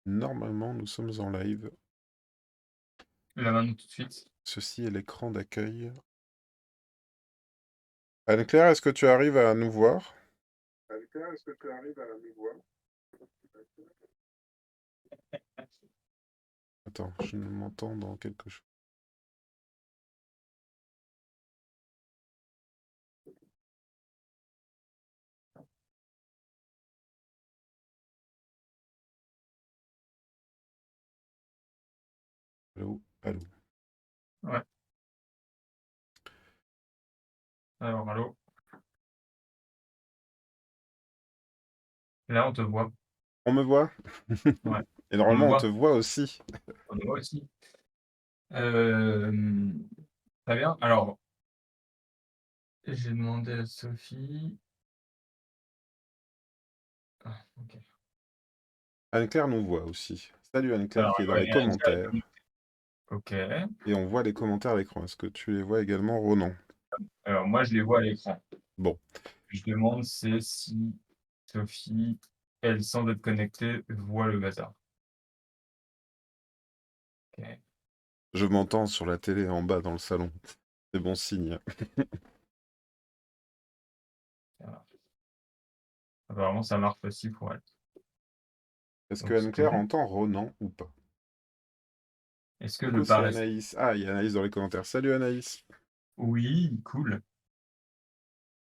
Normalement, nous sommes en live. La main tout de suite. Ceci est l'écran d'accueil. Anne-Claire, est-ce que tu arrives à nous voir? Anne-Claire, est-ce que tu arrives à nous voir? Attends, je m'entends dans quelque chose. Allô? Allô? Ouais. Alors, allô. Là, on te voit. On me voit? Ouais. Et On me normalement, on te voit. voit aussi. On me voit aussi. Euh, Très bien. Alors, j'ai demandé à Sophie. Ah, ok. Anne-Claire nous voit aussi. Salut Anne-Claire Alors, qui est dans ouais, les commentaires. ok. Et on voit les commentaires à l'écran. Est-ce que tu les vois également, Ronan? Alors, moi, je les vois à l'écran. Bon, Je demande c'est si Sophie, elle, sans être connectée, voit le bazar. Ok. je m'entends sur la télé en bas dans le salon. C'est bon signe. Ça marche. Apparemment, ça marche aussi pour elle. Est-ce que Donc, c'est Anne-Claire cool. entend Ronan ou pas? Est-ce que Coucou, le c'est paraît? Anaïs. Ah, il y a Anaïs dans les commentaires. Salut Anaïs. Oui, cool.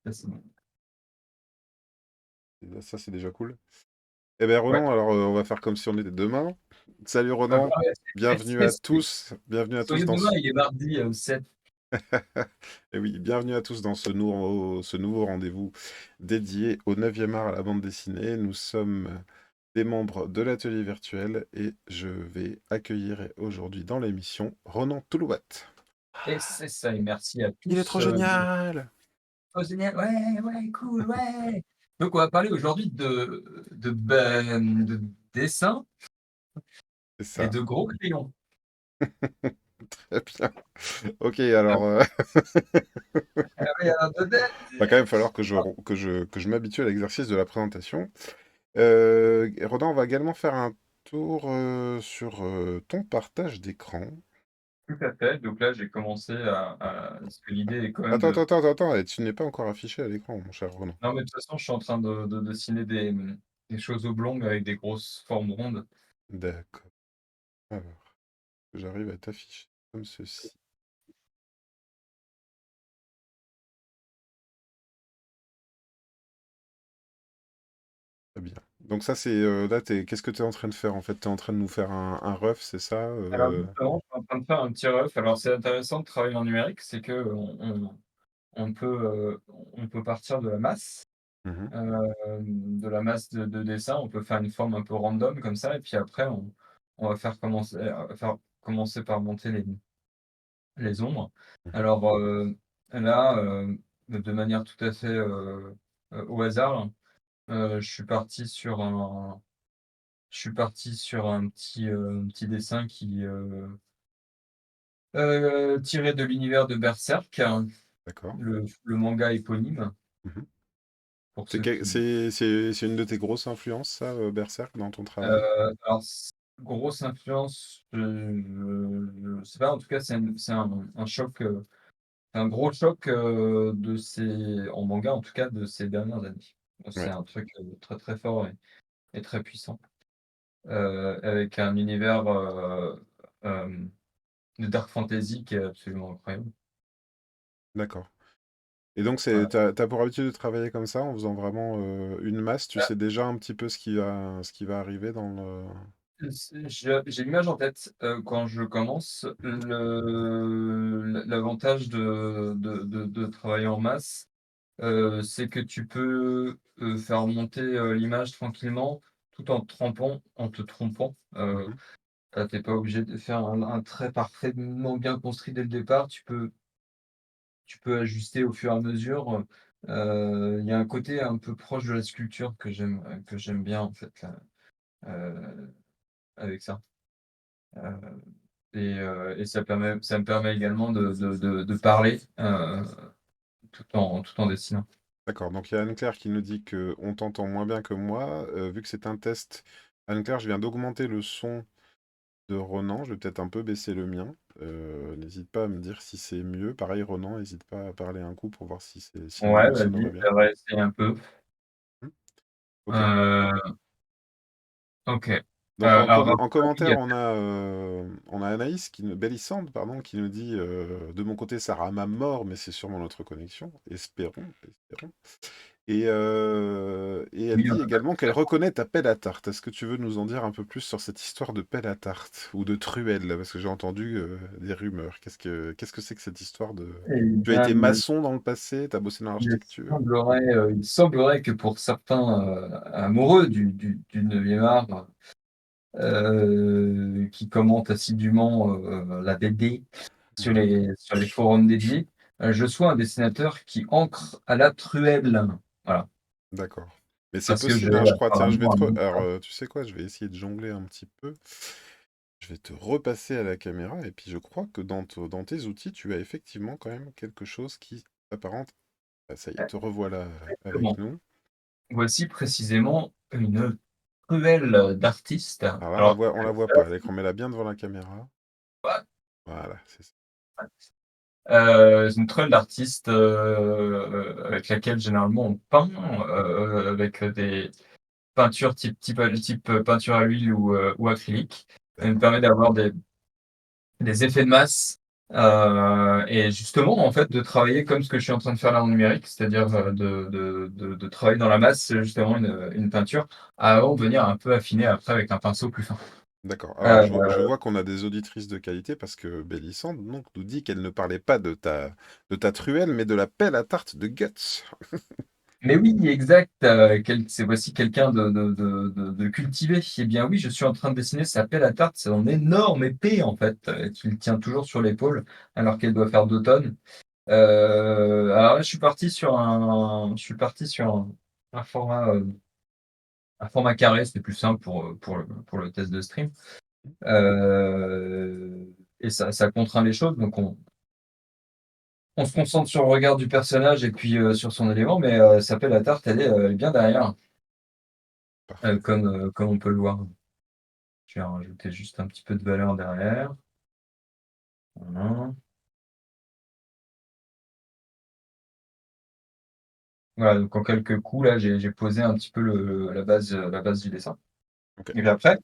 Ça, c'est bon. Ça, c'est déjà cool. Eh bien, Ouais. Ronan, alors on va faire comme si on était demain. Salut Bah, Ronan, bienvenue à tous. Bienvenue à tous soyez dans demain, ce... il est mardi 7. Eh oui, bienvenue à tous dans ce nouveau rendez-vous dédié au 9e art à la bande dessinée. Nous sommes des membres de l'atelier virtuel et je vais accueillir aujourd'hui dans l'émission Ronan Toulouat. Et c'est ça, et merci à Il est trop tous. génial! Oh, génial, ouais, ouais, cool, ouais. Donc, on va parler aujourd'hui de dessin C'est et ça, de gros crayons. très bien. Ok, Ah, alors, ouais, va quand même falloir que je m'habitue à l'exercice de la présentation. Ronan, on va également faire un tour sur ton partage d'écran. tout à fait. Donc là, j'ai commencé parce que l'idée est quand même Attends, attends, de. attends, attends, tu n'es pas encore affiché à l'écran, mon cher Ronan. Non, mais de toute façon, je suis en train de dessiner des choses oblongues avec des grosses formes rondes. D'accord. Alors, que j'arrive à t'afficher comme ceci. Très bien. Donc ça, c'est là, qu'est-ce que tu es en train de faire en fait? Tu es en train de nous faire un ref, c'est ça? Alors justement, je suis en train de faire un petit ref. Alors c'est intéressant de travailler en numérique, c'est que on peut, on peut partir Mhm, de la masse de dessin. On peut faire une forme un peu random comme ça et puis après on va faire commencer par monter les ombres. mhm. Alors, là, de manière tout à fait, au hasard, je suis parti sur un petit dessin tiré de l'univers de Berserk, D'accord. le manga éponyme, Mhm. pour C'est ceux quel- qui. c'est c'est- c'est une de tes grosses influences, ça, Berserk, dans ton travail? Alors grosse influence, je sais pas, en tout cas, c'est un choc, un gros choc, en manga, en tout cas, de ces dernières années. C'est Ouais, un truc, très, très fort et très puissant, avec un univers, de dark fantasy qui est absolument incroyable. d'accord. Et donc, Voilà. t'as pour habitude de travailler comme ça, en faisant vraiment une masse, tu Bah, sais déjà un petit peu ce qui va arriver dans le... j'ai l'image en tête, quand je commence. L'avantage de travailler en masse, c'est que tu peux, faire monter, l'image tranquillement tout en te trompant. Mhm, Tu pas obligé de faire un trait parfaitement bien construit dès le départ. Tu peux ajuster au fur et à mesure. Il y a un côté un peu proche de la sculpture que j'aime bien en fait, là, avec ça. Heu et ça me permet également de parler, tout en dessinant. d'accord, donc il y a Anne-Claire qui nous dit que on t'entend moins bien que moi. Vu que c'est un test, Anne-Claire, je viens d'augmenter le son de Ronan. Je vais peut-être un peu baisser le mien. N'hésite pas à me dire si c'est mieux. Pareil, Ronan, n'hésite pas à parler un coup pour voir si le Ouais, niveau vas-y, sonore est je bien. vais réessayer un peu. Hmm. Ok. Heu, OK. Donc Alors, en il y commentaire, a on a Anaïs, Bélissande, pardon, qui nous dit de mon côté, ça rame à mort, mais c'est sûrement notre connexion. Espérons, espérons. Et elle oui, dit également qu'elle reconnaît ta pelle à tarte. Est-ce que tu veux nous en dire un peu plus sur cette histoire de pelle à tarte ou de truelle? Parce que j'ai entendu des rumeurs. Qu'est-ce que c'est que cette histoire de... eh Tu as bien, été maçon dans le passé, tu as bossé dans l'architecture? il semblerait que pour certains, amoureux du 9e art, qui commentent assidûment, la BD Mhm. sur les forums dédiés, je sois un dessinateur qui ancre à la truelle. Voilà, D'accord. Mais c'est parce que possible, j'ai hein, je crois. Tiens, je vais apparemment te... un don. Alors, tu sais quoi? Je vais essayer de jongler un petit peu. Je vais te repasser à la caméra. Et puis, je crois que dans tes outils, tu as effectivement quand même quelque chose qui s'apparente. Ah, ça y est, te revoilà avec Comment? nous. Voici précisément une truelle d'artiste. Alors là, Alors, on la voit pas à l'écran, mets-la bien devant la caméra. Voilà, c'est ça. c'est une truelle d'artiste, avec laquelle généralement on peint, avec des peintures type peinture à l'huile ou acrylique. Elle me D'accord. permet d'avoir des effets de masse, et justement, en fait, de travailler comme ce que je suis en train de faire là en numérique, c'est-à-dire, de travailler dans la masse, justement une peinture, avant de venir un peu affiner après avec un pinceau plus fin. D'accord. Alors, Heu, je vois qu'on a des auditrices de qualité parce que Bélissande donc, nous dit qu'elle ne parlait pas de ta truelle, mais de la pelle à tarte de Guts. mais oui, exact, c'est voici quelqu'un de cultivé. Eh bien oui, je suis en train de dessiner sa pelle à tarte, c'est en énorme épée, en fait, qu'il tient toujours sur l'épaule, alors qu'elle doit faire 2 tonnes. Alors là, je suis parti sur un format, un format carré, c'était plus simple pour le test de stream. Et ça contraint les choses, donc on se concentre sur le regard du personnage et puis, sur son élément, mais sa pelle à tarte, elle est bien derrière, Parfait. comme on peut le voir. Je vais rajouter juste un petit peu de valeur derrière. Voilà. Voilà, donc en quelques coups là, j'ai posé un petit peu la base du dessin. Ok. Et puis après,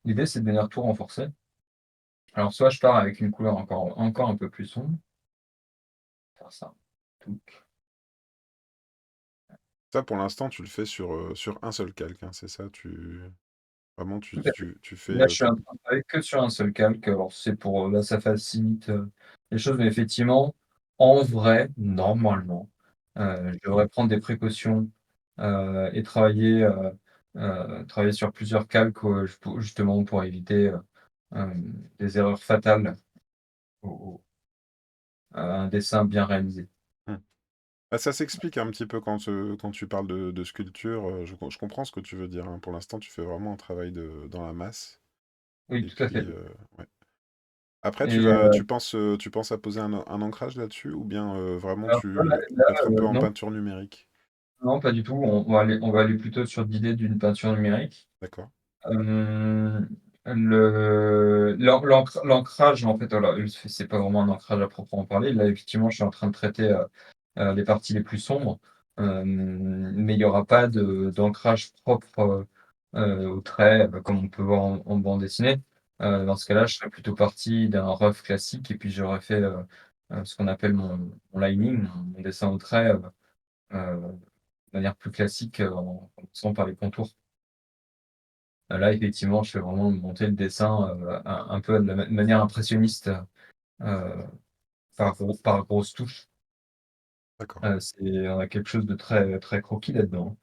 l'idée c'est de venir tout renforcer. Alors soit je pars avec une couleur encore un peu plus sombre, faire ça. Touc. Ça, pour l'instant, tu le fais sur un seul calque, hein, c'est ça? Vraiment, Tout à fait. tu fais... Là, je suis en train de travailler que sur un seul calque. Alors c'est pour, là, ça facilite, les choses, mais effectivement, en vrai, normalement, je devrais prendre des précautions, et travailler sur plusieurs calques, justement pour éviter, des erreurs fatales à un dessin bien réalisé. Hmm. Ah, ça s'explique un petit peu quand tu parles de sculpture. Je comprends ce que tu veux dire, hein. Pour l'instant, tu fais vraiment un travail dans la masse. Oui, Et tout à puis, fait. ouais. Après, Et tu penses à poser un ancrage là-dessus ou bien vraiment alors tu vois, là être un peu en non, peinture numérique? non, pas du tout. On va aller plutôt sur l'idée d'une peinture numérique. D'accord. Hem, l'ancrage, en fait, voilà, c'est pas vraiment un ancrage à proprement parler. Là, effectivement, je suis en train de traiter, les parties les plus sombres, mais il y aura pas d'ancrage propre, au trait, comme on peut voir en bande dessinée. Dans ce cas-là, je serais plutôt parti d'un rough classique et puis j'aurais fait, ce qu'on appelle mon lining, mon dessin au trait, de manière plus classique, en commençant par les contours. Là, effectivement, je fais vraiment monter le dessin, un peu de la manière impressionniste, heu, par grosses touches. D'accord. On a quelque chose de très très croquis là-dedans.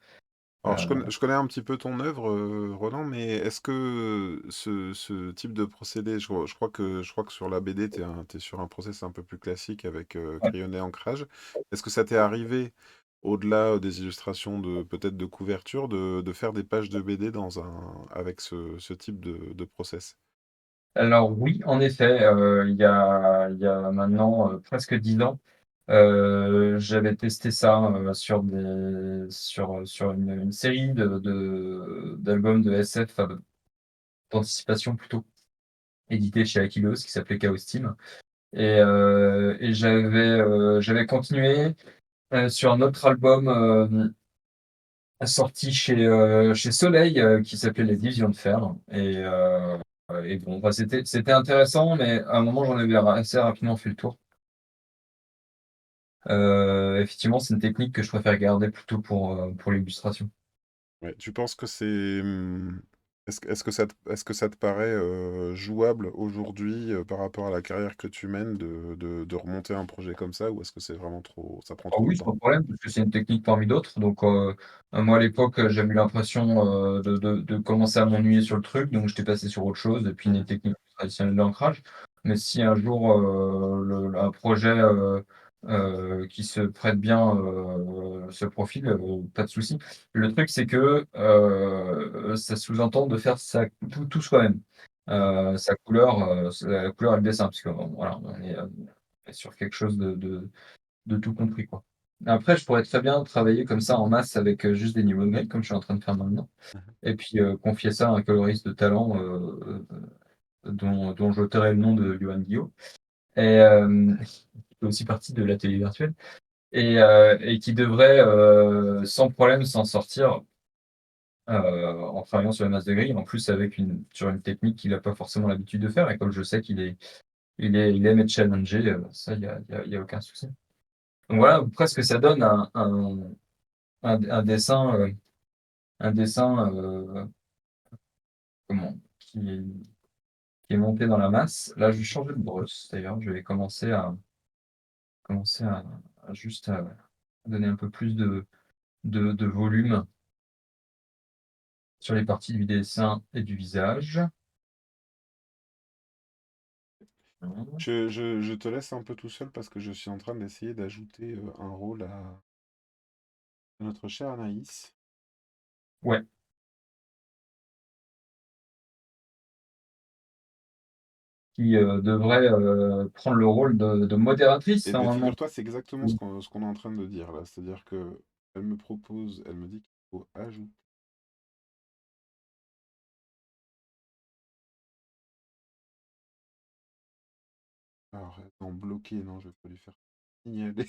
Alors, Heu, je connais un petit peu ton œuvre, Roland, mais est-ce que ce type de procédé, je crois que sur la BD, t'es sur un process un peu plus classique avec ouais. crayonné ancrage. Est-ce que ça t'est arrivé, au-delà des illustrations peut-être de couverture, de faire des pages de BD avec ce type de process? Alors oui, en effet, il y a maintenant, presque 10 ans, j'avais testé ça, sur une série d'albums de SF, d'anticipation plutôt, édité chez Aquileos, qui s'appelait Chaos Team. Et j'avais continué sur un autre album sorti chez Soleil qui s'appelait Les Divisions de Fer. Et bon, bah, c'était intéressant, mais à un moment, j'en avais assez rapidement fait le tour. Effectivement, c'est une technique que je préfère garder plutôt pour l'illustration. Ouais, tu penses que c'est... est-ce que ça te paraît jouable aujourd'hui par rapport à la carrière que tu mènes de remonter un projet comme ça ou est-ce que c'est vraiment trop... ça prend Ah trop de oui, temps? sans problème, parce que c'est une technique parmi d'autres. Donc, moi, à l'époque, j'ai eu l'impression de commencer à m'ennuyer sur le truc, donc j'étais passé sur autre chose, et puis une Mhm. technique traditionnelle d'ancrage. Mais si un jour un projet qui se prête bien se profile, pas de souci. Le truc, c'est que ça sous-entend de faire tout soi-même. Mhm. Sa couleur, la couleur et le dessin, parce que voilà, on est sur quelque chose de tout compris, quoi. Après, je pourrais très bien travailler comme ça en masse avec juste des niveaux de mail, comme je suis en train de faire maintenant, Mhm. et puis confier ça à un coloriste de talent dont je tairai le nom de Johan Guillot, qui fait aussi partie de l'atelier virtuel, et qui devrait sans problème s'en sortir en travaillant sur les masses de grille, en plus sur une technique qu'il n'a pas forcément l'habitude de faire, et comme je sais il aime être challengé, ça, il y a aucun souci. Donc voilà, presque ça donne un dessin, un dessin comment, qui est monté dans la masse. Là, je vais changer de brosse. D'ailleurs, je vais commencer à juste donner un peu plus de volume sur les parties du dessin et du visage. Je te laisse un peu tout seul parce que je suis en train d'essayer d'ajouter un rôle à notre chère Anaïs. Ouais, qui devrait prendre le rôle de modératrice Et bien, normalement. figure-toi, c'est exactement ce qu'on est en train de dire là. C'est-à-dire que elle me propose, elle me dit qu'il faut ajouter. Alors, non, bloquer, non, je vais pas lui faire signaler.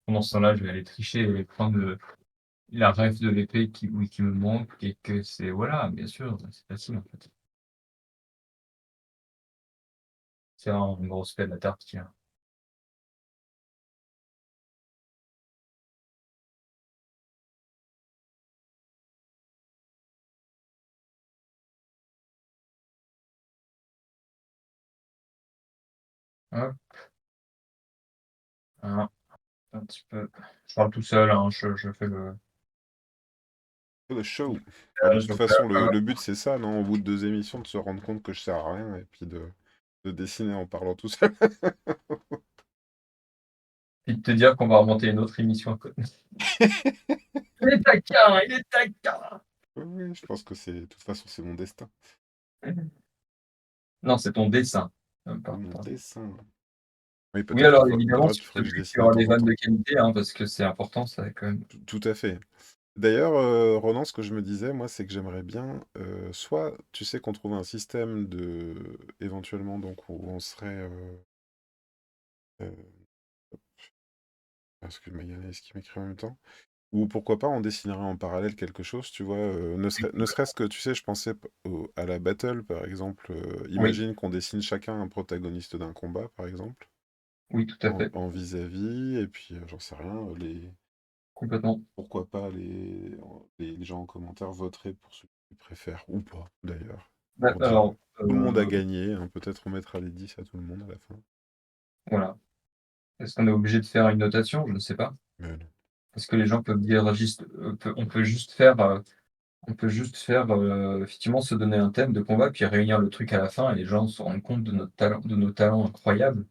Pendant ce temps-là, je vais aller tricher et prendre la ref de l'épée oui, qui me manque et que c'est voilà, bien sûr, c'est facile en fait. C'est vraiment une grosse pelle à tarte qui a. Hop, voilà, un petit peu. Je parle tout seul, hein, je fais Le show. Bah, de toute donc façon, là, le but c'est ça, non? Au bout de 2 émissions, de se rendre compte que je sers à rien et puis de dessiner en parlant tout seul. puis de te dire qu'on va remonter une autre émission à côté. Il est taquin, il est taquin. Oui, oui, je pense que c'est, de toute façon, c'est mon destin. Non, c'est ton dessin. Mon Pardon. dessin. Oui, Oui, peut-être alors évidemment, faudra si je te que je plie, tu dessine de auras des temps en vannes de temps. qualité, hein, parce que c'est important, ça quand même. Tout à fait. D'ailleurs, Ronan, ce que je me disais, moi, c'est que j'aimerais bien, soit, tu sais, qu'on trouve un système éventuellement, donc, où on serait, euh, excuse-moi, il y en a qui m'écrit en même temps, ou pourquoi pas, on dessinerait en parallèle quelque chose, tu vois, ne serait-ce que, tu sais, je pensais à la battle, par exemple, Oui, imagine qu'on dessine chacun un protagoniste d'un combat, par exemple, oui, tout à fait, en vis-à-vis, et puis, j'en sais rien, complètement. pourquoi pas les gens en commentaire voteraient pour ceux qu'ils préfèrent, ou pas, d'ailleurs. Bah, Pour dire alors, tout le monde a gagné, hein, peut-être on mettra les 10 à tout le monde à la fin. voilà. Est-ce qu'on est obligé de faire une notation? Je ne sais pas. Mais non. Est-ce que les gens peuvent dire juste, on peut juste faire, effectivement se donner un thème de combat, puis réunir le truc à la fin et les gens se rendent compte de nos talents incroyables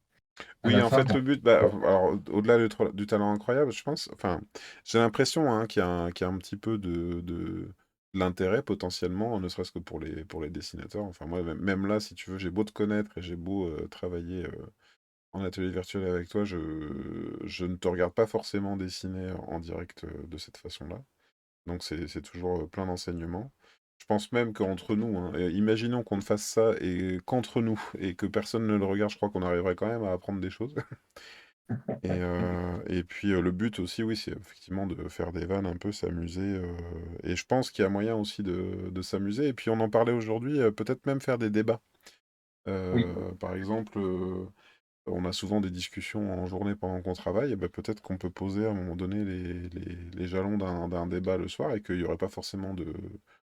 à Oui, la en fin. fait, le but, bah, alors, au-delà du talent incroyable, je pense, enfin, j'ai l'impression hein, qu'il y a un petit peu de l'intérêt potentiellement, ne serait-ce que pour les dessinateurs. Enfin moi, même là, si tu veux, j'ai beau te connaître et j'ai beau travailler en atelier virtuel avec toi, je ne te regarde pas forcément dessiner en direct de cette façon-là. Donc c'est toujours plein d'enseignements. Je pense même qu'entre nous, hein, imaginons qu'on ne fasse ça et qu'entre nous et que personne ne le regarde, je crois qu'on arriverait quand même à apprendre des choses. Et puis le but aussi, oui, c'est effectivement de faire des vannes un peu, s'amuser. Et je pense qu'il y a moyen aussi de s'amuser. Et puis on en parlait aujourd'hui, peut-être même faire des débats. Oui, Par exemple, on a souvent des discussions en journée pendant qu'on travaille, et ben peut-être qu'on peut poser à un moment donné les jalons d'un débat le soir et qu'il n'y aurait pas forcément de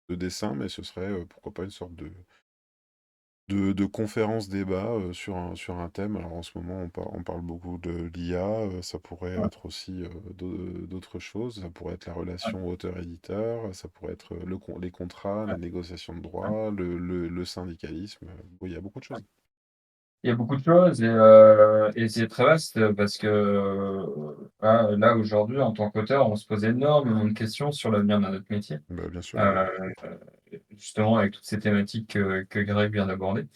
dessin, mais ce serait pourquoi pas une sorte de conférence débat sur un thème. Alors en ce moment, on parle beaucoup de l'IA, ça pourrait ouais, être aussi d'autres choses, ça pourrait être la relation auteur-éditeur, ça pourrait être les contrats, ouais, la négociation de ouais. droit, le syndicalisme. Bon, il y a beaucoup de choses. Il y a beaucoup de choses et c'est très vaste, parce que, là aujourd'hui en tant qu'auteur, on se pose énormément de questions sur l'avenir de notre métier. Bah, bien sûr, oui. Heu, Justement avec toutes ces thématiques que Greg vient d'aborder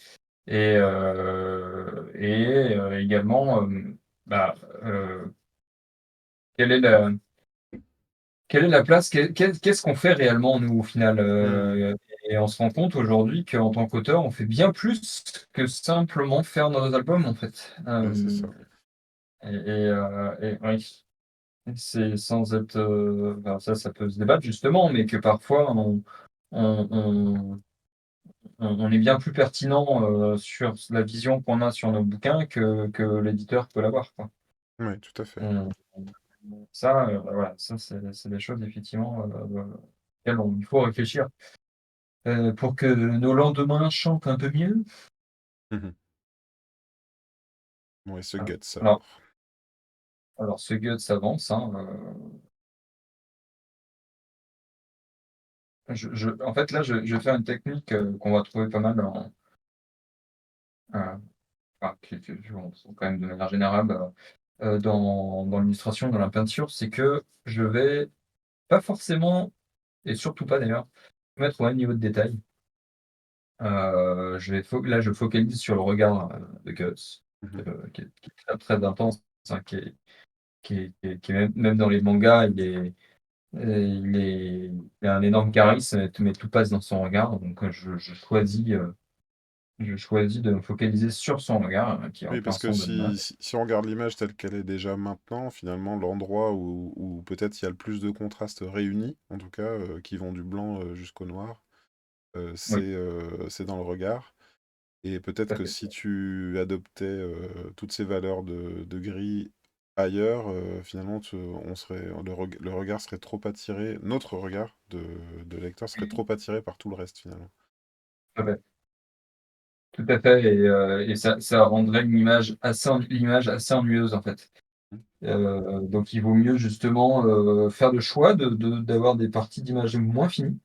également, bah, heu, quelle est la quelle est la place? Qu'est-ce qu'on fait réellement nous au final? Hmm. Et on se rend compte aujourd'hui qu'en tant qu'auteur, on fait bien plus que simplement faire nos albums en fait. Ouais, c'est ça. Et oui, c'est sans être, enfin ça peut se débattre justement, mais que parfois on on on est bien plus pertinent, sur la vision qu'on a sur nos bouquins que l'éditeur peut l'avoir, quoi. Oui, tout à fait. On Ça, voilà, ça c'est des choses effectivement, auxquelles il faut réfléchir, pour que nos lendemains chantent un peu mieux. Mhm. Ouais, ce Voilà. guts Alors alors. alors ce Guts avance, hein, en fait là je vais faire une technique, qu'on va trouver pas mal heu, enfin que on trouve quand même de manière générale, dans l'illustration, dans la peinture, c'est que je vais pas forcément et surtout pas d'ailleurs, mettre au même niveau de détail. Je vais fo là, je focalise sur le regard, de Guts, Mhm. qui est très, très intense, hein, qui est même dans les mangas, il a un énorme charisme, mais tout passe dans son regard, donc je choisis de me focaliser sur son regard, qui est en Oui, plein parce que centre de l'image. si on regarde l'image telle qu'elle est déjà maintenant, finalement, l'endroit où peut-être il y a le plus de contrastes réunis, en tout cas, qui vont du blanc jusqu'au noir, Oui, c'est dans le regard. Et peut-être tout à que fait. si tu adoptais toutes ces valeurs de gris ailleurs, finalement, le regard serait trop attiré, notre regard de lecteur serait trop attiré par tout le reste, finalement. Tout à fait. Tout à fait et ça rendrait l'image assez ennuyeuse, en fait. Donc il vaut mieux justement, faire le choix d'avoir des parties d'image moins finies,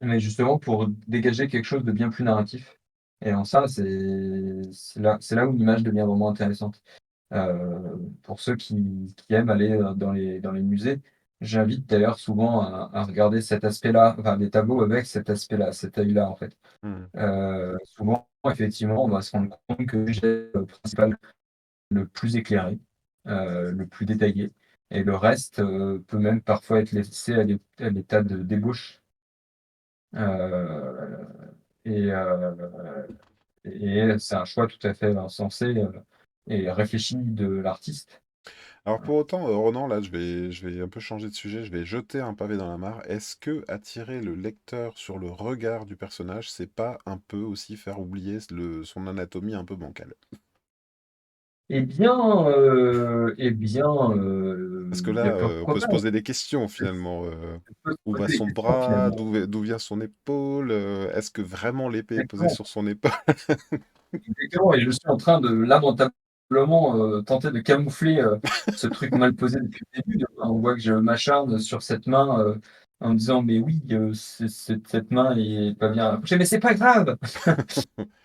mais justement pour dégager quelque chose de bien plus narratif et en ça, c'est là où l'image devient vraiment intéressante. Pour ceux qui aiment aller, dans les musées, j'invite d'ailleurs souvent à regarder cet aspect-là, enfin des tableaux avec cet aspect-là, cet œil-là, en fait. Mhm. Souvent, effectivement, on va se rendre compte que le sujet principal le plus éclairé, le plus détaillé et le reste, peut même parfois être laissé à l'état de débauche, heu et heu et c'est un choix tout à fait sensé, et réfléchi de l'artiste. Alors pour autant, Ronan, là, je vais un peu changer de sujet, je vais jeter un pavé dans la mare. Est-ce que attirer le lecteur sur le regard du personnage, c'est pas un peu aussi faire oublier son anatomie un peu bancale? Parce que Bien là, on pourquoi peut se pas? poser des questions finalement. On peut se Où va poser des son questions bras? finalement. D'où vient son épaule? Est-ce que vraiment l'épée est posée Exactement. sur son épaule? Exactement et je suis en train de lamentablement, tenter de camoufler, ce truc mal posé depuis le début. On voit que je m'acharne sur cette main, en me disant: «Mais oui, cette main est pas bien accrochée, mais c'est pas grave!»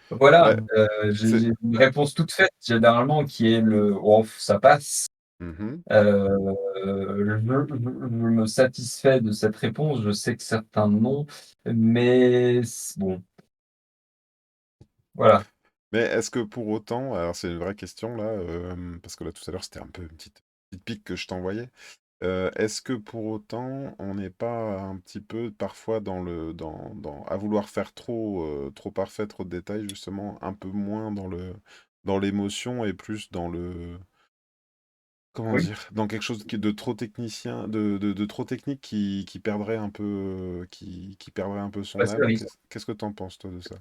Voilà, Ouais, c'est j'ai une réponse toute faite généralement qui est le: «Oh ça passe». Mmh. Je me satisfais de cette réponse, je sais que certains non, mais bon, voilà. Mais est-ce que pour autant, alors c'est une vraie question là, parce que là tout à l'heure c'était un peu une petite pique que je t'envoyais. Est-ce que pour autant on n'est pas un petit peu parfois à vouloir faire trop parfait, trop de détails justement, un peu moins dans l'émotion et plus dans le comment Oui, dire? Dans quelque chose de trop technicien, de trop technique qui perdrait un peu, qui perdrait un peu bah, son c'est le âme. risque. Qu'est-ce que tu en penses toi de ça?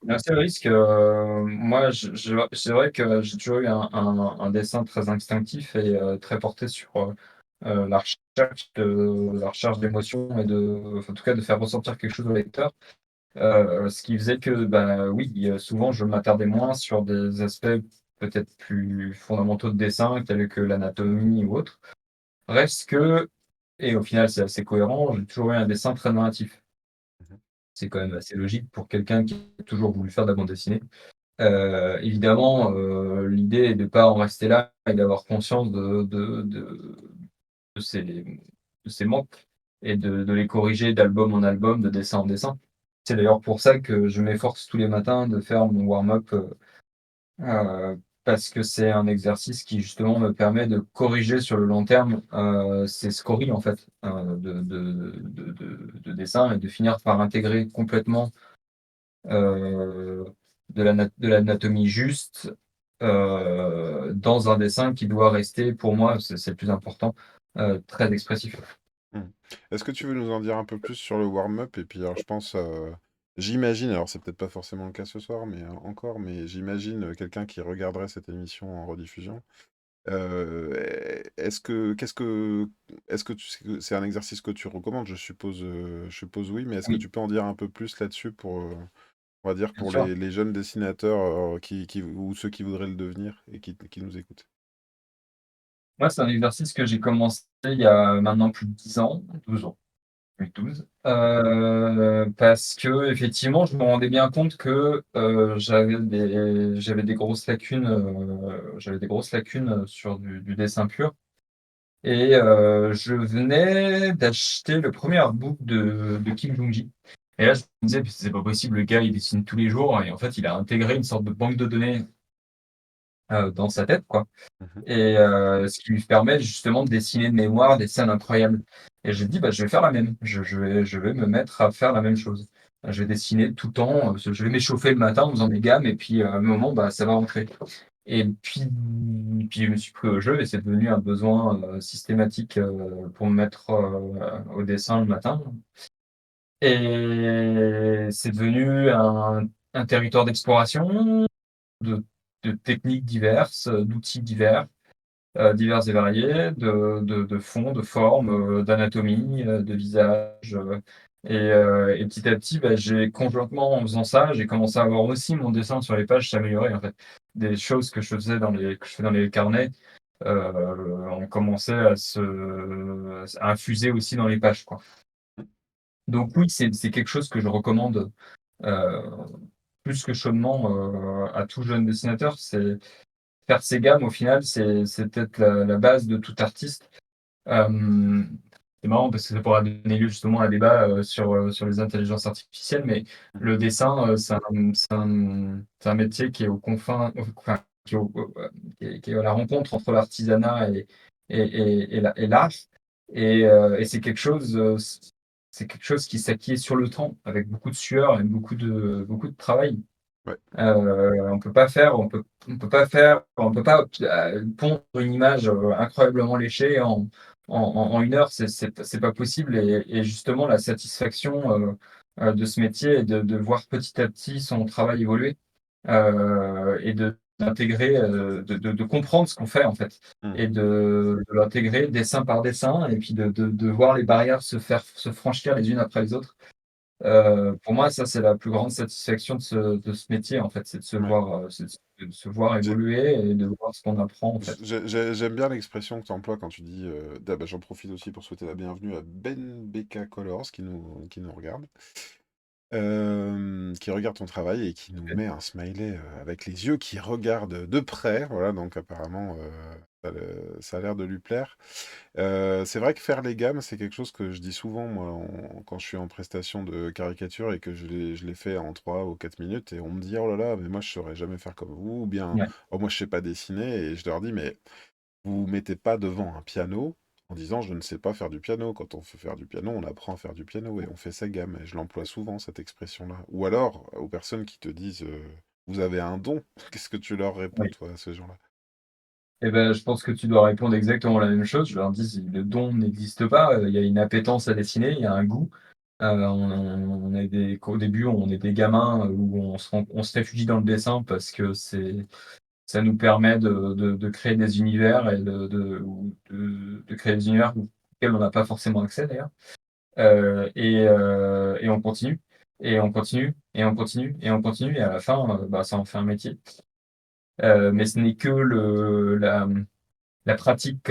Bah, c'est le risque, moi c'est vrai que j'ai toujours eu un dessin très instinctif et très porté sur, la recherche d'émotions et enfin, en tout cas de faire ressentir quelque chose au lecteur. Ce qui faisait que, bah, oui, souvent je m'attardais moins sur des aspects peut-être plus fondamentaux de dessin, tels que l'anatomie ou autre. Reste que et au final c'est assez cohérent, j'ai toujours eu un dessin très narratif. Mmh. C'est quand même assez logique pour quelqu'un qui a toujours voulu faire de la bande dessinée. Évidemment, l'idée est de pas en rester là et d'avoir conscience de ses de ses manques et de les corriger d'album en album, de dessin en dessin. C'est d'ailleurs pour ça que je m'efforce tous les matins de faire mon warm-up, parce que c'est un exercice qui justement me permet de corriger sur le long terme, ces scories en fait, de dessin et de finir par intégrer complètement, heu, de l'anatomie juste, dans un dessin qui doit rester pour moi, c'est le plus important, très expressif. Mmh. Est-ce que tu veux nous en dire un peu plus sur le warm-up? Et puis alors je pense, j'imagine, alors c'est peut-être pas forcément le cas ce soir, mais encore, mais j'imagine quelqu'un qui regarderait cette émission en rediffusion. C'est un exercice que tu recommandes? Je suppose oui, mais est-ce que Oui, tu peux en dire un peu plus là-dessus pour, on va dire, bien pour sûr. les jeunes dessinateurs ou ceux qui voudraient le devenir et qui nous écoutent? Moi, c'est un exercice que j'ai commencé il y a maintenant plus de 10 ans, 12 ans, oui 12, parce qu'effectivement, je me rendais bien compte que, j'avais des grosses lacunes, sur du dessin pur et je venais d'acheter le premier artbook de Kim Jong-gi et là, je me disais: «Mais c'est pas possible, le gars, il dessine tous les jours» et en fait, il a intégré une sorte de banque de données, dans sa tête, quoi. Mmh. Et ce qui lui permet justement de dessiner de mémoire des scènes incroyables. Et j'ai dit: «Bah, je vais faire la même. Je vais me mettre à faire la même chose. Je vais dessiner tout le temps, je vais m'échauffer le matin en faisant des gammes et puis, à un moment, bah, ça va rentrer». Et puis je me suis pris au jeu et c'est devenu un besoin, systématique, pour me mettre, au dessin le matin et c'est devenu un territoire d'exploration, de techniques diverses, d'outils divers et variés, de fonds, de formes, d'anatomie, de visage, et petit à petit, bah, j'ai conjointement en faisant ça, j'ai commencé à voir aussi mon dessin sur les pages s'améliorer, en fait. Des choses que je fais dans les carnets, ont commencé à infuser aussi dans les pages, quoi. Donc oui, c'est quelque chose que je recommande, heu, plus que chaudement, à tout jeune dessinateur. C'est faire ses gammes au final, c'est peut-être la base de tout artiste. Hem, c'est marrant parce que ça pourra donner lieu justement à un débat, sur les intelligences artificielles, mais Mmh. le dessin, c'est un métier qui est aux confins, enfin, qui est à la rencontre entre l'artisanat et l'art et c'est quelque chose qui s'acquiert sur le temps avec beaucoup de sueur et beaucoup de travail. Ouais. On peut pas, pondre une image, incroyablement léchée en 1 heure, c'est pas possible et justement la satisfaction, de ce métier est de voir petit à petit son travail évoluer, et d'intégrer, de comprendre ce qu'on fait en fait et Mmh. de l'intégrer dessin par dessin et puis de voir les barrières se franchir les unes après les autres. Pour moi, ça, c'est la plus grande satisfaction de ce métier, en fait, Ouais. c'est de se voir évoluer et de voir ce qu'on apprend, en fait. J'aime bien l'expression que tu emploies quand tu dis, bah, j'en profite aussi pour souhaiter la bienvenue à Ben Beka Colors qui nous regarde, qui regarde ton travail et qui nous met un smiley avec les yeux qui regardent de près. Voilà, donc apparemment, Ça a l'air de lui plaire. C'est vrai que faire les gammes, c'est quelque chose que je dis souvent, moi, quand je suis en prestation de caricature et que je les fais en 3 ou 4 minutes, et on me dit, oh là là, mais moi je saurais jamais faire comme vous, ou bien, Ouais, oh moi je sais pas dessiner, et je leur dis, mais vous vous mettez pas devant un piano en disant, je ne sais pas faire du piano. Quand on fait faire du piano, on apprend à faire du piano et on fait sa gamme. Et je l'emploie souvent, cette expression-là. Ou alors, aux personnes qui te disent, vous avez un don, qu'est-ce que tu leur réponds, oui. toi, à ces gens-là? Et ben, je pense que tu dois répondre exactement la même chose. Je leur dis: «Le don n'existe pas, il y a une appétence à dessiner, il y a un goût». On est des qu'au début, on est des gamins, où on se réfugie dans le dessin parce que ça nous permet de créer des univers et de créer des univers auxquels on n'a pas forcément accès d'ailleurs. Et on continue et on continue et on continue et on continue et à la fin, bah, ça en fait un métier. Mais ce n'est que la pratique,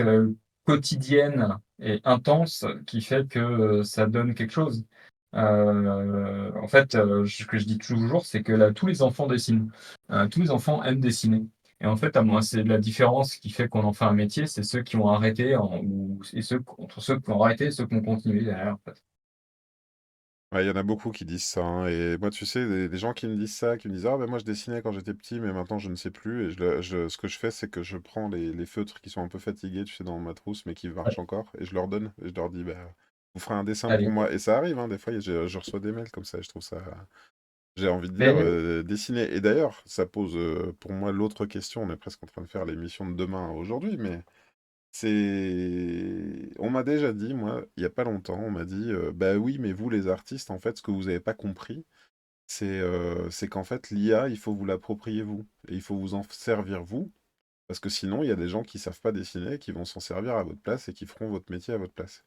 quotidienne et intense qui fait que, ça donne quelque chose. En fait, ce que je dis toujours, c'est que là, tous les enfants dessinent. Tous les enfants aiment dessiner et en fait, à moi, c'est la différence qui fait qu'on en fait un métier, c'est ceux qui ont arrêté entre ceux qui ont arrêté et ceux qui ont continué derrière, en fait. Ouais, il y en a beaucoup qui disent ça, hein, et moi, tu sais, des gens qui me disent ça, qui me disent, ah ben moi je dessinais quand j'étais petit, mais maintenant je ne sais plus. Et ce que je fais, c'est que je prends les feutres qui sont un peu fatigués, tu sais, dans ma trousse, mais qui Ouais, marchent encore, et je leur donne. Et je leur dis, bah, vous ferez un dessin pour allez. moi. Et ça arrive, hein, des fois, je reçois des mails comme ça, et je trouve ça, j'ai envie de dire, Mais dessiner. Et d'ailleurs, ça pose pour moi l'autre question. On est presque en train de faire l'émission de demain aujourd'hui, mais on m'a déjà dit, moi, il y a pas longtemps, on m'a dit, bah oui, mais vous, les artistes, en fait, ce que vous n'avez pas compris, c'est qu'en fait, l'IA, il faut vous l'approprier vous. Et il faut vous en servir vous, parce que sinon, il y a des gens qui savent pas dessiner, qui vont s'en servir à votre place et qui feront votre métier à votre place.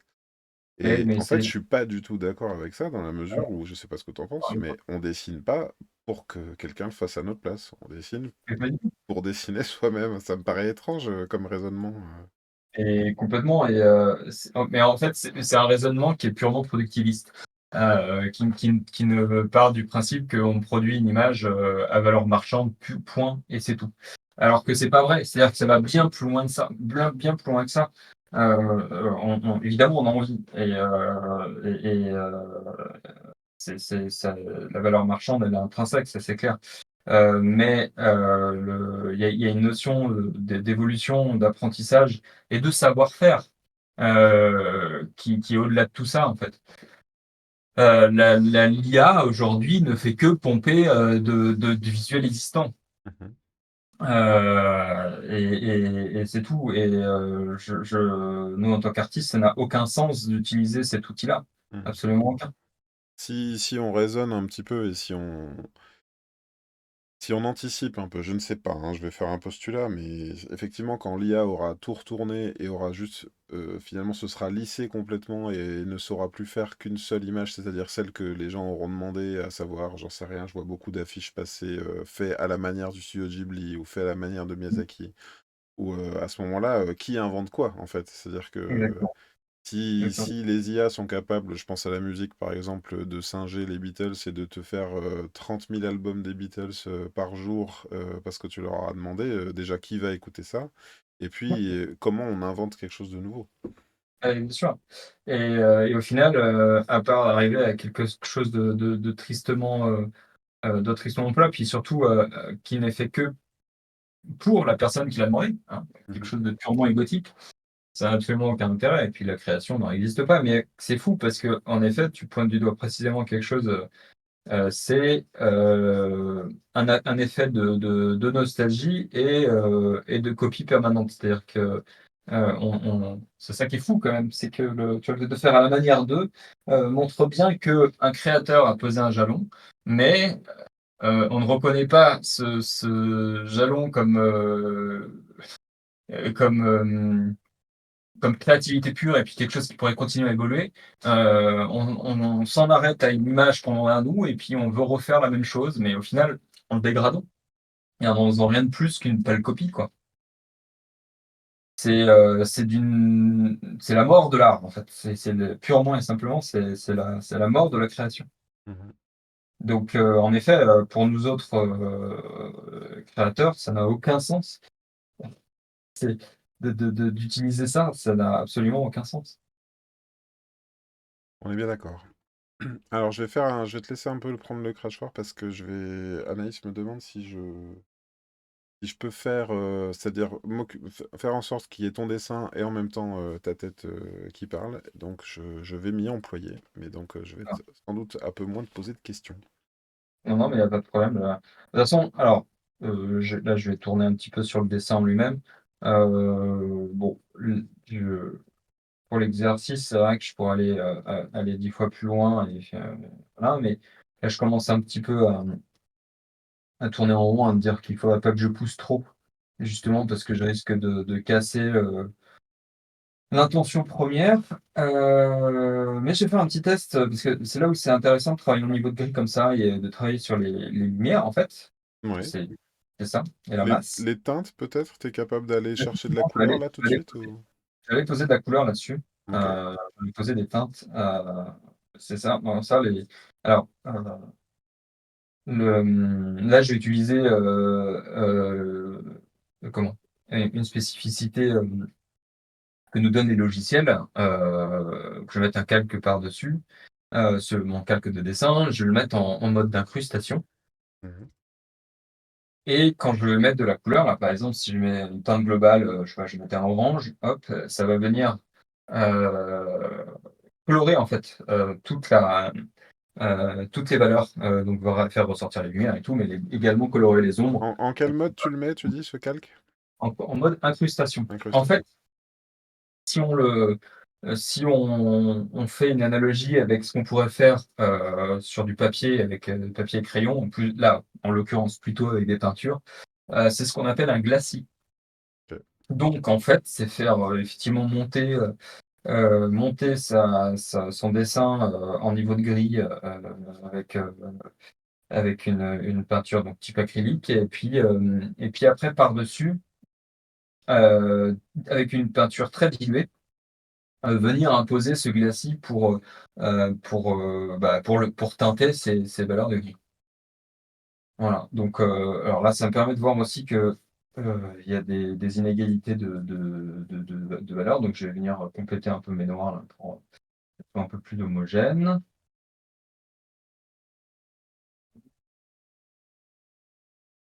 ouais, Et mais en fait, je c'est suis pas du tout d'accord avec ça, dans la mesure ouais, où, je sais pas ce que tu en penses, mais on dessine pas pour que quelqu'un le fasse à notre place. On dessine pour dessiner soi-même. Ça me paraît étrange comme raisonnement. et complètement mais en fait, c'est un raisonnement qui est purement productiviste, qui ne part du principe qu'on produit une image, à valeur marchande, point et c'est tout. Alors que c'est pas vrai, c'est-à-dire que ça va bien plus loin de ça, bien plus loin que ça. On évidemment, on a envie c'est ça la valeur marchande, elle est intrinsèque, ça c'est clair. Mais il y a une notion, d'évolution, d'apprentissage et de savoir-faire, qui est au-delà de tout ça, en fait. L'IA aujourd'hui ne fait que pomper, du visuel existant. Mhm, Et c'est tout et nous, en tant qu'artistes, ça n'a aucun sens d'utiliser cet outil-là. mhm. Absolument aucun. Si on raisonne un petit peu et si on anticipe un peu, je ne sais pas, hein, je vais faire un postulat, mais effectivement, quand l'IA aura tout retourné et aura juste, finalement, se sera lissé complètement et ne saura plus faire qu'une seule image, c'est-à-dire celle que les gens auront demandé, à savoir, j'en sais rien, je vois beaucoup d'affiches passer, fait à la manière du studio Ghibli ou fait à la manière de Miyazaki. Ou à ce moment-là, qui invente quoi, en fait? C'est-à-dire que Exactement, exactement. si les IA sont capables, je pense à la musique par exemple, de singer les Beatles et de te faire 30 000 albums des Beatles par jour parce que tu leur as demandé, déjà qui va écouter ça? Et puis comment on invente quelque chose de nouveau? Bien sûr et au final, à part arriver à quelque chose de tristement, tristement plat, puis surtout, qui n'est fait que pour la personne qui l'a demandé, hein, quelque Mhm, chose de purement égotique, ça n'a absolument aucun intérêt et puis la création n'existe pas. Mais c'est fou parce qu'en effet, tu pointes du doigt précisément quelque chose, c'est, un effet de nostalgie et de copie permanente. C'est-à-dire que, c'est ça qui est fou quand même, c'est que tu vois, le fait de faire à la manière d'eux, montre bien qu'un créateur a posé un jalon, mais, on ne reconnaît pas ce jalon comme, comme créativité pure et puis quelque chose qui pourrait continuer à évoluer. On s'en arrête à une image qu'on a nous et puis on veut refaire la même chose, mais au final, en le dégradant et en faisant rien de plus qu'une pâle copie, quoi. C'est la mort de l'art, en fait. Purement et simplement, c'est la mort de la création. mhm. Donc, en effet, pour nous autres, créateurs, ça n'a aucun sens. d'utiliser ça, ça n'a absolument aucun sens. On est bien d'accord. Alors, je vais te laisser un peu prendre le crachoir parce que Anaïs me demande si je peux faire, c'est-à-dire faire en sorte qu'il y ait ton dessin et en même temps ta tête qui parle. Donc, je vais m'y employer. Mais donc, je vais sans doute un peu moins te poser de questions. Non, non, mais il y a pas de problème, de toute façon, alors, je vais tourner un petit peu sur le dessin en lui-même. Bon, l je pour l'exercice, c'est vrai que je pourrais aller 10 fois plus loin et faire, voilà, mais là, je commence un petit peu à tourner en rond, à me dire qu'il faudrait pas que je pousse trop, justement parce que je risque de casser, l'intention première. Mais je vais faire un petit test, parce que c'est là où c'est intéressant de travailler au niveau de grille comme ça et de travailler sur les lumières, en fait. Ouais. C'est c'est ça et la masse. Les teintes, peut-être? Tu es capable d'aller chercher de la Effectivement, couleur là tout de suite ou... je vais aller poser de la couleur là-dessus. Ok. Je vais poser des teintes, c'est ça. Bon ça les alors, là je vais utiliser, comment? Une spécificité, que nous donnent les logiciels, que je vais mettre un calque par-dessus, sur mon calque de dessin, je vais le mettre en mode d'incrustation Mhm. et quand je vais mettre de la couleur, là, par exemple, si je mets une teinte globale, je sais pas, je vais mettre un orange, hop, ça va venir, heu, colorer en fait, toutes les valeurs, donc va faire ressortir les lumières et tout, mais également colorer les ombres En quel mode tu le mets, tu dis, ce calque? en mode incrustation. En fait, Incrustation. si on le si on fait une analogie avec ce qu'on pourrait faire, sur du papier avec, papier et crayon, en plus là, en l'occurrence plutôt avec des peintures, c'est ce qu'on appelle un glacis. Ok. Donc en fait, c'est faire, effectivement monter son dessin, en niveau de grille, avec, une peinture donc type acrylique et puis après par-dessus, heu, avec une peinture très diluée, venir imposer ce glacis pour teinter ces valeurs de gris. Voilà, donc alors là, ça me permet de voir aussi que, il y a des inégalités de valeurs, donc je vais venir compléter un peu mes noirs là pour être un peu plus homogène.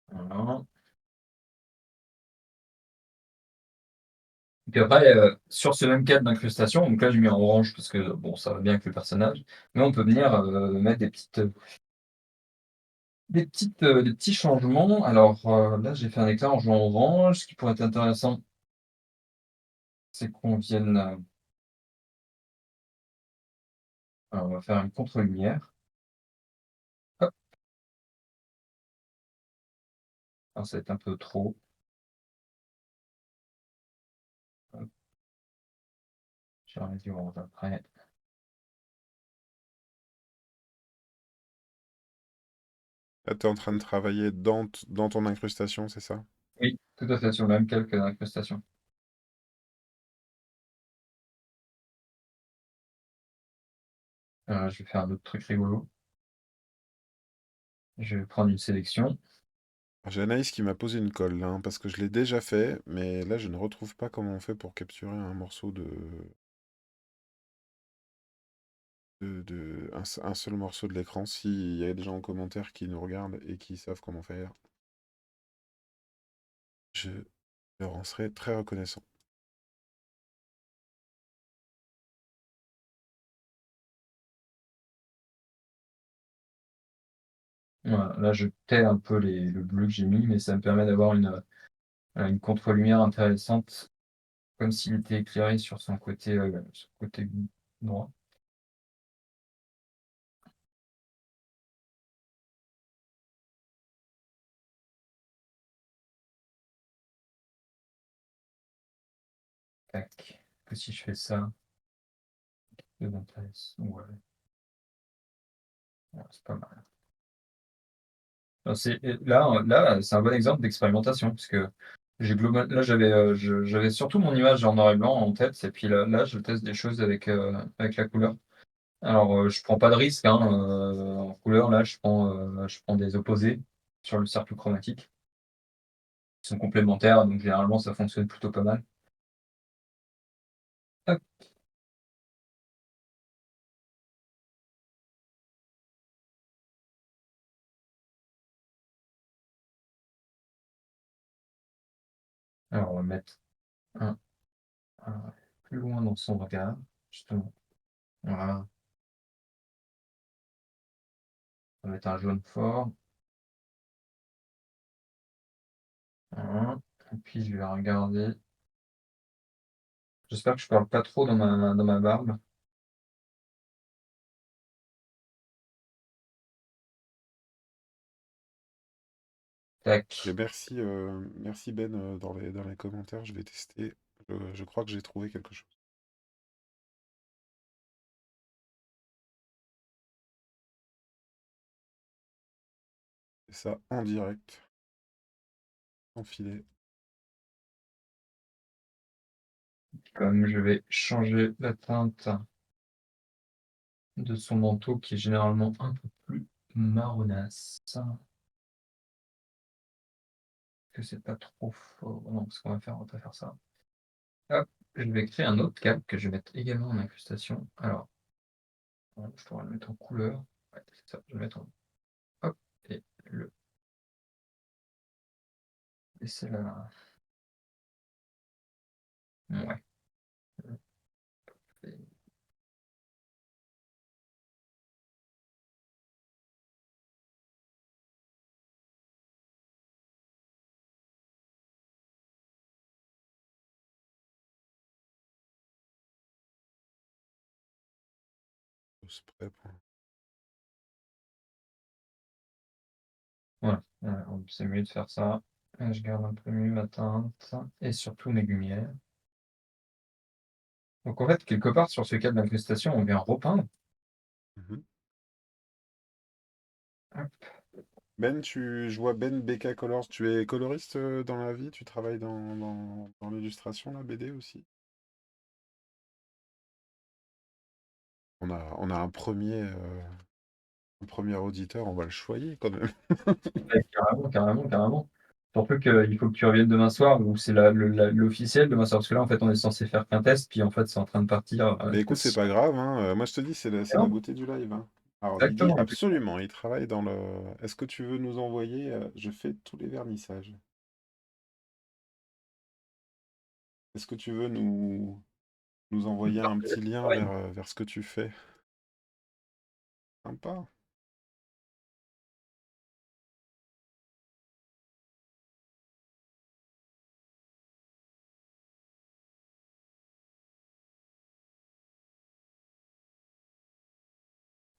Voilà. Et puis après, sur ce même cadre d'incrustation, donc là j'ai mis en orange parce que bon, ça va bien avec le personnage, mais on peut venir, mettre des petits changements. Alors, là j'ai fait un éclat en jouant orange. Ce qui pourrait être intéressant, c'est qu'on vienne, alors on va faire une contre-lumière. Hop, alors ça va être un peu trop. Hop, je vais remettre du orange après. Là, tu es en train de travailler dans ton incrustation, c'est ça? Oui, tout à fait, sur le même calque d'incrustation. Je vais faire un autre truc rigolo. Je vais prendre une sélection. J'ai Anaïs qui m'a posé une colle là, hein, parce que je l'ai déjà fait, mais là je ne retrouve pas comment on fait pour capturer un morceau un seul morceau de l'écran. S'il y a des gens en commentaire qui nous regardent et qui savent comment faire, je leur en serais très reconnaissant. Voilà, là je tais un peu le bleu que j'ai mis, mais ça me permet d'avoir une contre-lumière intéressante, comme s'il était éclairé sur son côté droit. Tac. Que si je fais ça, ça m'intéresse. Ouais, ouais, c'est pas mal. Alors là, c'est un bon exemple d'expérimentation parce que là, j'avais surtout mon image en noir et blanc en tête et puis là, je teste des choses avec la couleur. Alors, je prends pas de risque, hein, en couleur, là, je prends des opposés sur le cercle chromatique, qui sont complémentaires, donc généralement, ça fonctionne plutôt pas mal. Hop, alors on va mettre un plus loin dans son regard, justement. Voilà, on va mettre un jaune fort. Voilà. Et puis je vais regarder. J'espère que je parle pas trop dans ma barbe. Et Tac. merci, merci Ben dans les commentaires, je vais tester. Je crois que j'ai trouvé quelque chose. C'est ça en direct, en filet. Comme je vais changer la teinte de son manteau qui est généralement un peu plus marronasse. Que c'est pas trop fort. Non, ce qu'on va faire, on va pas faire ça. Hop, je vais créer un autre câble que je vais mettre également en incrustation. Alors, je pourrais le mettre en couleur. Ouais, c'est ça, je vais le mettre en. Hop, et le laisser là. Ouais. Et Spray voilà, c'est mieux de faire ça. Je garde un peu mieux ma teinte et surtout mes lumières. Donc en fait, quelque part sur ce câble d'incrustation, on vient repeindre. Mhm. Hop. Ben, je vois Ben BK Colors, tu es coloriste dans la vie? Tu travailles dans l'illustration, la BD aussi? On a un premier auditeur, on va le choyer quand même. Ouais, carrément, carrément, carrément. Surtout qu'il faut que tu reviennes demain soir ou c'est l'officiel demain soir, parce que là, en fait, on est censé faire qu'un test, puis en fait, c'est en train de partir. Mais écoute, c'est pas grave, hein. Moi, je te dis, c'est la Non, beauté du live, hein. Alors, il dit exactement. absolument, il travaille dans le. Est-ce que tu veux nous envoyer? Je fais tous les vernissages. Est-ce que tu veux nous envoyer un petit lien vers ce que tu fais? Sympa.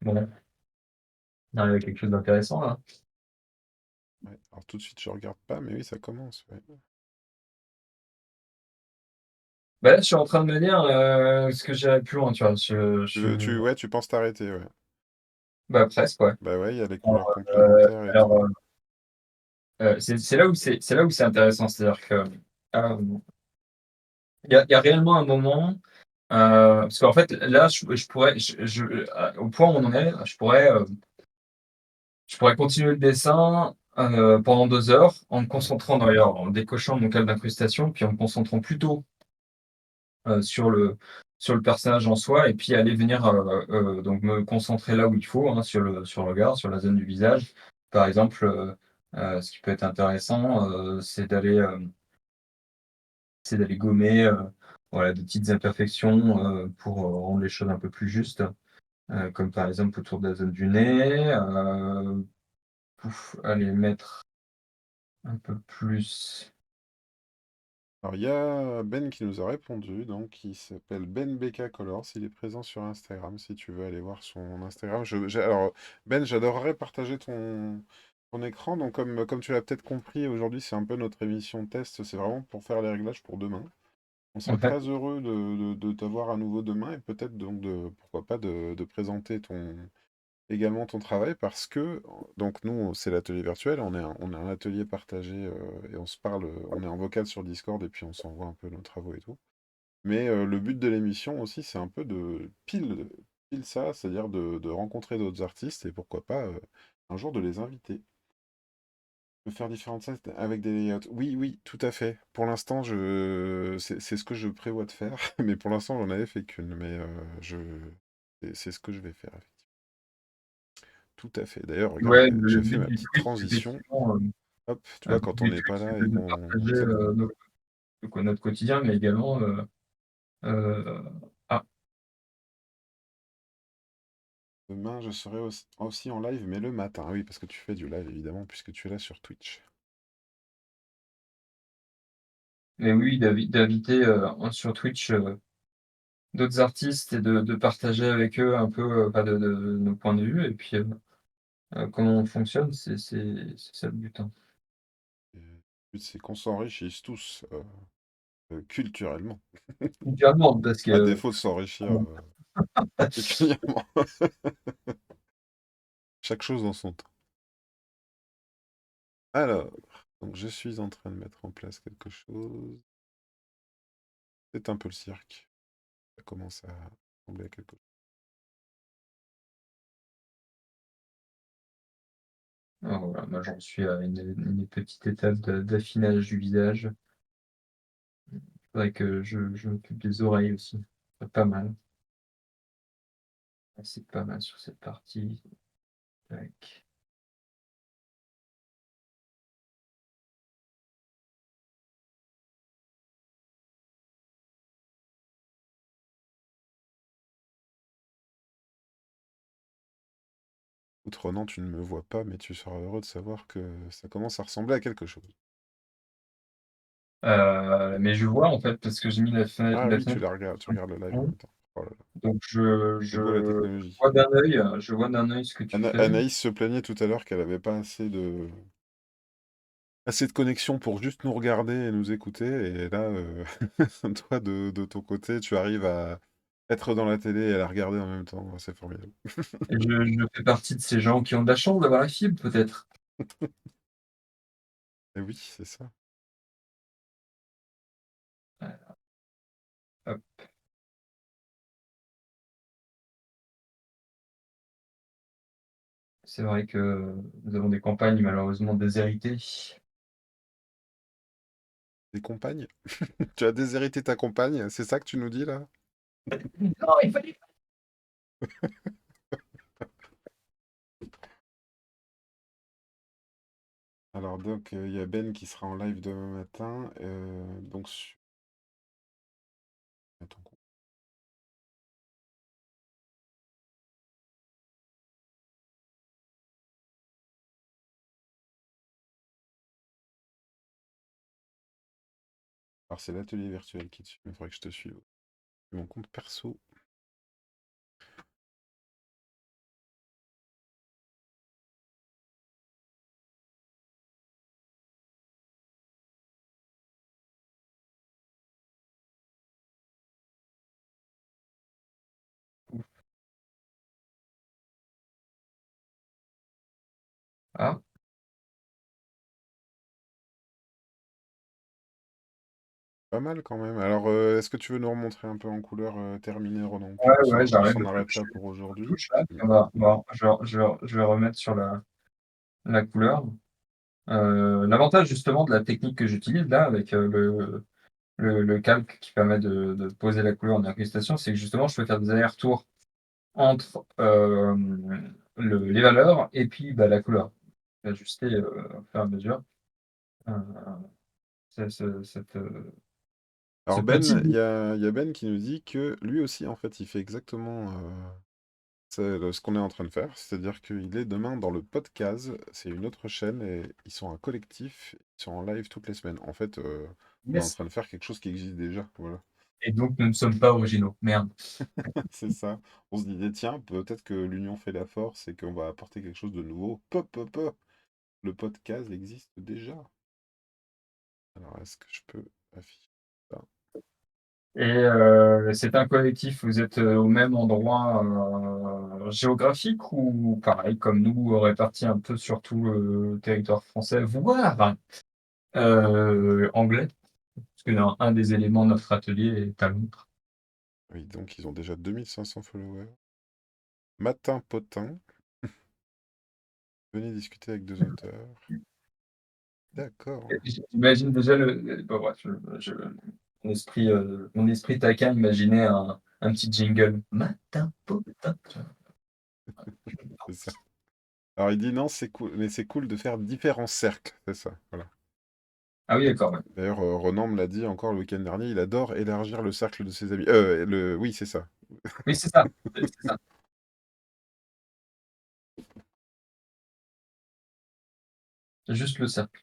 Bon, on arrive à quelque chose d'intéressant là. Ouais. Alors, tout de suite, je regarde pas, mais oui, ça commence. Ouais. Bah là, je suis en train de me dire ce que j'irai plus loin, tu vois. Ouais, tu penses t'arrêter, ouais. Bah presque, ouais. Bah ouais, il y a les Alors, couleurs complémentaires et alors, tout. c'est là où c'est là où c'est intéressant, c'est-à-dire que il y a réellement un moment, parce qu'en fait là, je pourrais, au point où on en est, je pourrais continuer le dessin pendant 2 heures en me concentrant d'ailleurs, en décochant mon câble d'incrustation, puis en me concentrant plutôt sur le personnage en soi, et puis aller venir donc me concentrer là où il faut, hein, sur le regard, sur la zone du visage. Par exemple, ce qui peut être intéressant, c'est d'aller gommer voilà, des petites imperfections pour rendre les choses un peu plus justes, comme par exemple autour de la zone du nez. Aller mettre un peu plus. Alors, il y a Ben qui nous a répondu, donc il s'appelle Ben BK Colors. Il est présent sur Instagram si tu veux aller voir son Instagram. Alors, Ben, j'adorerais partager ton écran. Donc, comme tu l'as peut-être compris, aujourd'hui, c'est un peu notre émission test. C'est vraiment pour faire les réglages pour demain. On serait Ouais. très heureux de t'avoir à nouveau demain et peut-être donc pourquoi pas, de présenter également ton travail parce que, donc nous, c'est l'atelier virtuel, on est un atelier partagé et on se parle, on est en vocal sur Discord et puis on s'envoie un peu nos travaux et tout. Mais le but de l'émission aussi, c'est un peu de pile ça, c'est-à-dire de rencontrer d'autres artistes et pourquoi pas un jour de les inviter. peux faire différentes scènes avec des layouts. Oui, oui, tout à fait. Pour l'instant, c'est ce que je prévois de faire, mais pour l'instant, j'en avais fait qu'une, mais je... c'est ce que je vais faire, effectivement. Tout à fait. D'ailleurs, regarde, Ouais, le je fais but ma du petite Twitch, transition. effectivement, Hop, tu le vois, but quand on du n'est pas Twitch, là c'est et de qu'on partager, s'absente. notre quotidien, mais également, ah, Demain, je serai aussi en live, mais le matin. Ah oui, parce que tu fais du live, évidemment, puisque tu es là sur Twitch. mais oui, d'inviter, sur Twitch, d'autres artistes et de partager avec eux un peu, bah, de nos points de vue et puis, comment on fonctionne, c'est ça le but, hein. Et le but, c'est qu'on s'enrichisse tous culturellement, Idéalement, parce à que défaut de s'enrichir bon, pécuniairement. Chaque chose dans son temps. Alors, donc je suis en train de mettre en place quelque chose. C'est un peu le cirque. Ça commence à ressembler à quelque chose. voilà, moi j'en suis à une petite étape d'affinage du visage. Faudrait que je m'occupe des oreilles aussi. Pas mal. C'est pas mal sur cette partie. Tac. Outre non, tu ne me vois pas, mais tu seras heureux de savoir que ça commence à ressembler à quelque chose. Mais je vois en fait parce que j'ai mis Ah la oui, fenêtre tu regardes le live en même temps. Oh là là, donc c'est beau la technologie. je vois d'un œil ce que tu fais. Anaïs se plaignait tout à l'heure qu'elle n'avait pas assez de connexion pour juste nous regarder et nous écouter. Et là, toi, de ton côté, tu arrives à être dans la télé et à la regarder en même temps. C'est formidable. Et je fais partie de ces gens qui ont de la chance d'avoir la fibre peut-être. Et oui, c'est ça. Ouais, hop. C'est vrai que nous avons des campagnes malheureusement déshéritées. Des compagnes? Tu as déshérité ta compagne? C'est ça que tu nous dis là? Non, il fallait Alors donc, il y a Ben qui sera en live demain matin. Donc, attends. Alors c'est l'atelier virtuel qui te suit. Il faudrait que je te suive. Mon compte perso. ah, Pas mal quand même. Alors, est-ce que tu veux nous remontrer un peu en couleur terminée, Ronan? Puis ouais, ouais, on j'arrête s'en de arrête là toucher pour je aujourd'hui. touche là, puis on va bon, je vais remettre sur la couleur. L'avantage justement de la technique que j'utilise là avec, le calque qui permet de poser la couleur en incrustation, c'est que justement je peux faire des allers-retours entre, les valeurs et puis, bah, la couleur. Ajuster, au fur et à mesure, heu, ce Alors petit Ben, bout. il y a Ben qui nous dit que lui aussi, en fait, il fait exactement ce qu'on est en train de faire. C'est-à-dire qu'il est demain dans le podcast. C'est une autre chaîne et ils sont un collectif. Ils sont en live toutes les semaines. En fait, on est en Yes. train de faire quelque chose qui existe déjà. Voilà. Et donc nous ne sommes pas originaux. Merde. C'est ça. On se disait, tiens, peut-être que l'union fait la force et qu'on va apporter quelque chose de nouveau. Pop, pop, pop. Le podcast existe déjà. Alors, est-ce que je peux afficher ça? Et c'est un collectif, vous êtes, au même endroit, géographique ou pareil comme nous, répartis un peu sur tout le territoire français, voire, anglais? Parce que dans un des éléments de notre atelier est à Londres. Oui, donc ils ont déjà 2500 followers. Matin Potin, venez discuter avec deux auteurs. D'accord. J'imagine déjà bah, bref, mon esprit taquin imaginait un petit jingle. Matin potin, tu vois? C'est ça. Alors il dit: «Non, c'est cool mais c'est cool de faire différents cercles», c'est ça, voilà. Ah oui, d'accord, ouais. D'ailleurs, Ronan me l'a dit encore le week-end dernier, il adore élargir le cercle de ses amis. Oui, c'est ça. Oui, c'est ça, c'est ça. Juste le cercle.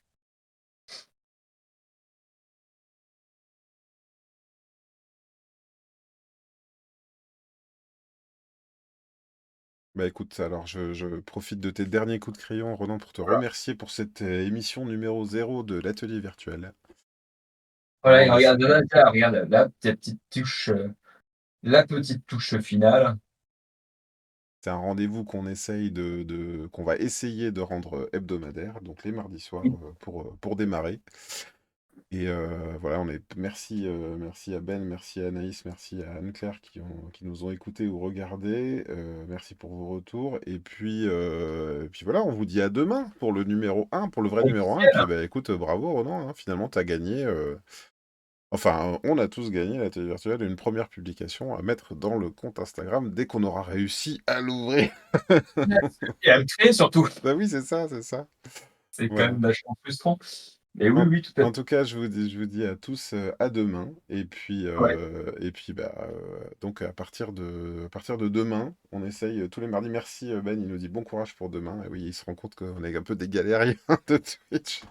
Bah, écoute, alors je profite de tes derniers coups de crayon, Ronan, pour te Voilà. remercier pour cette, émission numéro 0 de l'atelier virtuel. Voilà Vraiment et merci. regarde là, regarde là, ta petite touche, la petite touche finale. C'est un rendez-vous qu'on essaye qu'on va essayer de rendre, hebdomadaire, donc les mardis soirs, Oui, pour démarrer. Et voilà, merci à Ben, merci à Anaïs, merci à Anne-Claire qui nous ont écoutés ou regardés. Merci pour vos retours. Et puis voilà, on vous dit à demain pour le numéro 1, pour le vrai numéro 1. Et puis officiel. bah écoute, bravo Ronan, hein, finalement tu as gagné. Enfin, on a tous gagné la télé virtuelle, une première publication à mettre dans le compte Instagram dès qu'on aura réussi à l'ouvrir. Et à le créer surtout. Bah oui, c'est ça, c'est ça. C'est quand Voilà. même vachement frustrant. Mais oui, En, oui, tout à en fait. tout cas, je vous dis à tous à demain. Ouais. Et puis bah, donc à partir de demain, on essaye tous les mardis. Merci Ben, il nous dit bon courage pour demain. Et oui, il se rend compte qu'on est un peu des galériens de Twitch.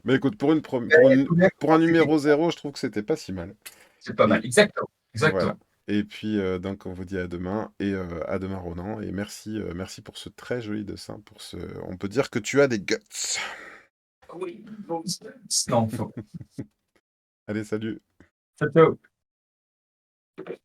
Mais écoute, pour un numéro 0, je trouve que c'était pas si mal. C'est pas mal. Et Exactement, voilà. exactement. Et puis donc on vous dit à demain et à demain Ronan. Et merci pour ce très joli dessin. On peut dire que tu as des guts. Oui, bon, non, faut Allez, salut. ciao, ciao.